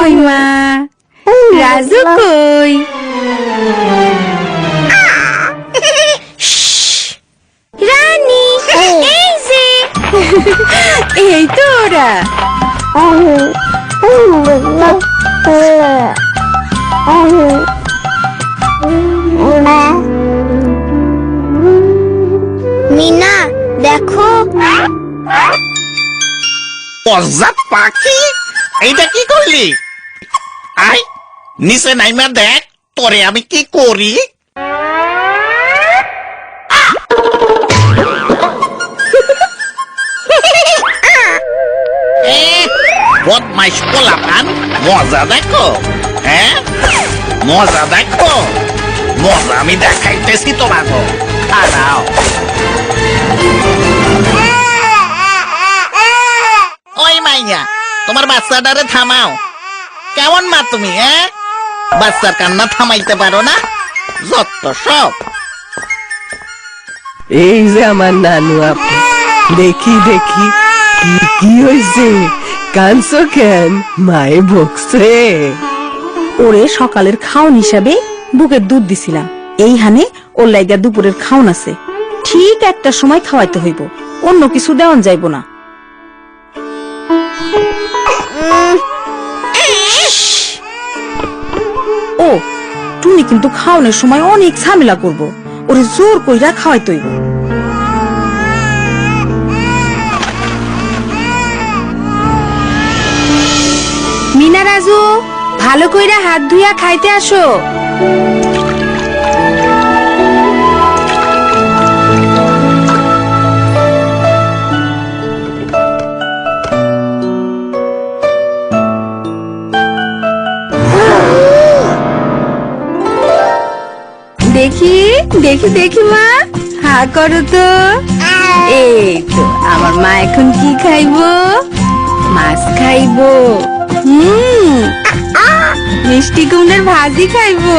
কই মা? রাজু কই? রানী এই যে এই তো ওরা। মিনা দেখো, অজাত পাখি, এইটা কি করলি? আই নিচে নাইমা দেখ তোরে আমি কি করি। বদমাইশ পোলাপান, মজা দেখো। হ্যাঁ মজা দেখো, মজা আমি দেখাইতেছি তোমাকে। দাঁড়াও। ওই মাইয়া, তোমার বাচ্চাটারে থামাও। কেমন মা তুমি? বাচ্চার কান্না থামাইতে পারো না? যত সব। এই যে আমার নানু আপু, দেখি দেখি কি হয়েছে, কানছো কেন? মায়ে বকছে? ওরে সকালের খাওন হিসাবে বুকের দুধ দিছিলাম, এই হানে ওর লাইগা দুপুরের খাওন আছে। ঠিক একটা সময় খাওয়াইতে হইব, অন্য কিছু দেওয়ান যাইব না। ও টুনি কিন্তু খাওয়ানোর সময় অনেক ঝামেলা করব, ওরে জোর কইরা খাওয়াইতে হইব। মিনা রাজু, ভালো কইরা হাত ধুইয়া খাইতে আসো। দেখি দেখি দেখি মা, হা করো তো। এই তো আমার মা এখন কি খাইবো? মাছ খাইবো, মিষ্টি কুমড়ার ভাজি খাইবো,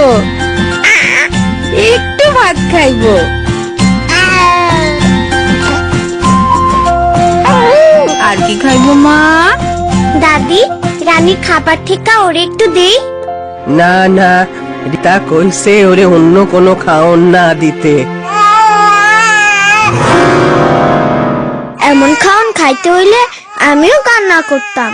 একটু ভাত খাইবো। আর কি খাইবো মা? দাদি রানীর খাবার থেকে ওরে একটু দেই। না না, রিতা কইছে ওরে অন্য কোনো খাওন না দিতে। এমন খাওন খাইতে হইলে আমিও কান্না করতাম।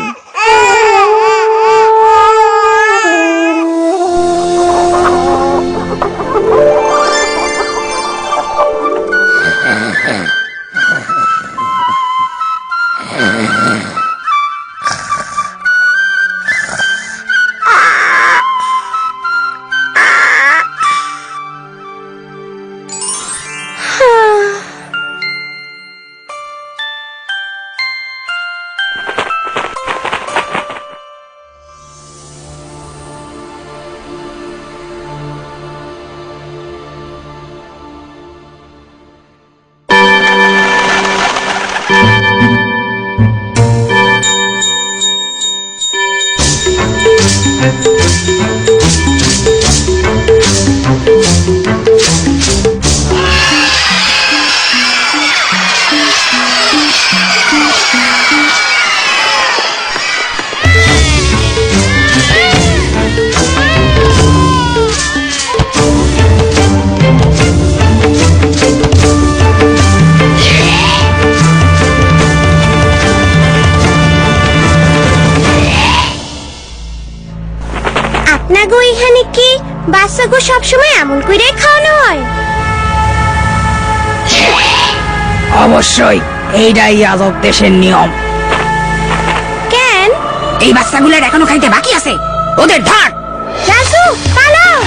আপনাগো এখানে কি বাচ্চাগো সবসময় এমন করে খাওয়ানো হয়? অবশ্যই, এইটাই আজব দেশের নিয়ম। কেন? এই বাচ্চাগুলোর এখনো খাইতে বাকি আছে, ওদের ধর। রাজু পালাও!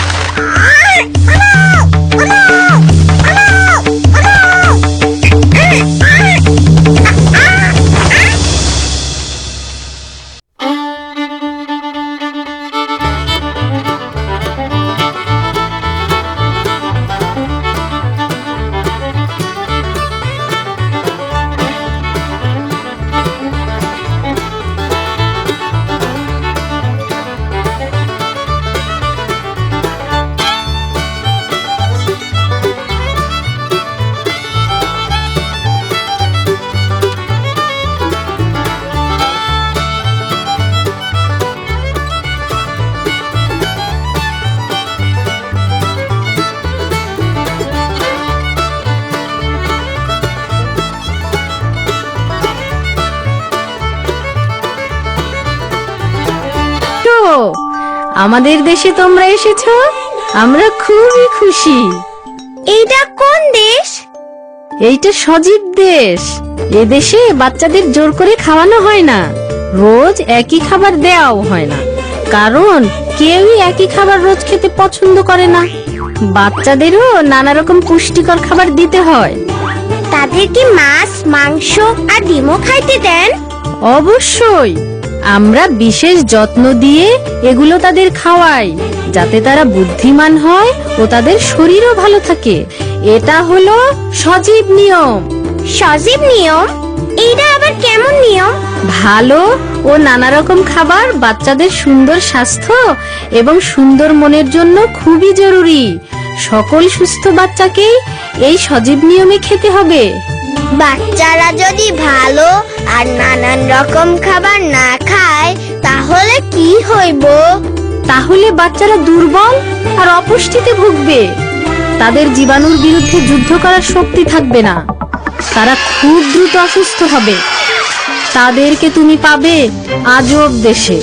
আমাদের দেশে তোমরা এসেছো, আমরা খুবই খুশি। এইটা কোন দেশ? এইটা সজীব দেশ। এদেশে বাচ্চাদের জোর করে খাওয়ানো হয় না, রোজ একই খাবার দেওয়াও হয় না, কারণ কেউই একই খাবার রোজ খেতে পছন্দ করে না। বাচ্চাদেরও নানা রকম পুষ্টিকর খাবার দিতে হয়। তাদের কি মাছ, মাংস আর ডিমও খাইতে দেন? অবশ্যই, আমরা বিশেষ যত্ন দিয়ে এগুলো তাদের খাওয়াই, যাতে তারা বুদ্ধিমান হয় ও তাদের শরীরও ভালো থাকে। এটা হলো সজীব নিয়ম। সজীব নিয়ম? এইটা আবার কেমন নিয়ম? ভালো ও নানা রকম খাবার বাচ্চাদের সুন্দর স্বাস্থ্য এবং সুন্দর মনের জন্য খুবই জরুরি। সকল সুস্থ বাচ্চাকেই এই সজীব নিয়মে খেতে হবে। বাচ্চারা যদি ভালো আর নানান রকম খাবার না খায় তাহলে কি হইব? তাহলে বাচ্চারা দুর্বল আর অপুষ্টিতে ভুগবে। তাদের জীবাণুর বিরুদ্ধে যুদ্ধ করার শক্তি থাকবে না, তারা খুব দ্রুত অসুস্থ হবে। তাদেরকে তুমি পাবে আজব দেশে।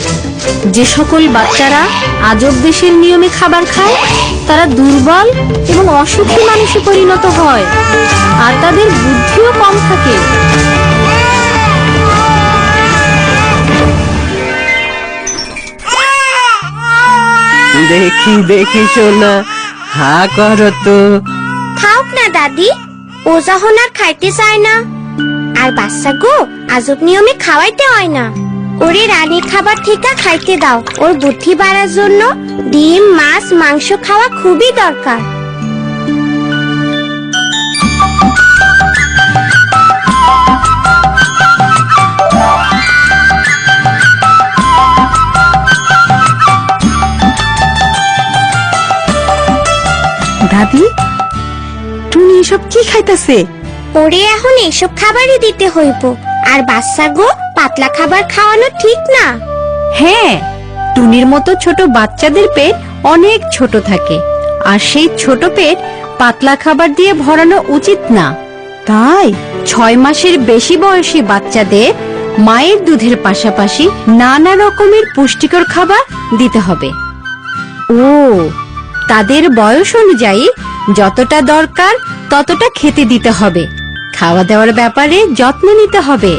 যে সকল বাচ্চারা আজব দেশের নিয়মে খাবার খায় তারা দুর্বল এবং অসুখী মানুষে পরিণত হয়, আর তাদের বুদ্ধিও কম থাকে। দেখি দেখি সোনা, হা করো তো। খাওক না দাদি, ও যখন আর খাইতে চায় না। আর বাচ্চা গো আজব নিয়মে খাওয়াইতে হয় না, ওরে রানীর খাবার থেকে খাইতে দাও। ওর বুদ্ধি বাড়ার জন্য ডিম, মাছ, মাংস খাওয়া খুবই দরকার। দাদি, টুনি এসব কি খাইতেছে? ওরে এখন এসব খাবারই দিতে হইব। আর বাচ্চা গো পাতলা খাবার খাওয়ানো ঠিক না। হ্যাঁ, টুনির মতো ছোট বাচ্চাদের পেট অনেক ছোট থাকে, আর সেই ছোট পেট পাতলা খাবার দিয়ে ভরানো উচিত না। তাই 6 মাসের বেশি বয়সী বাচ্চাদের মায়ের দুধের পাশাপাশি নানা রকমের পুষ্টিকর খাবার দিতে হবে। ও, তাদের বয়স অনুযায়ী যতটা দরকার ততটা খেতে দিতে হবে। খাওয়া দাওয়ার ব্যাপারে যত্ন নিতে হবে।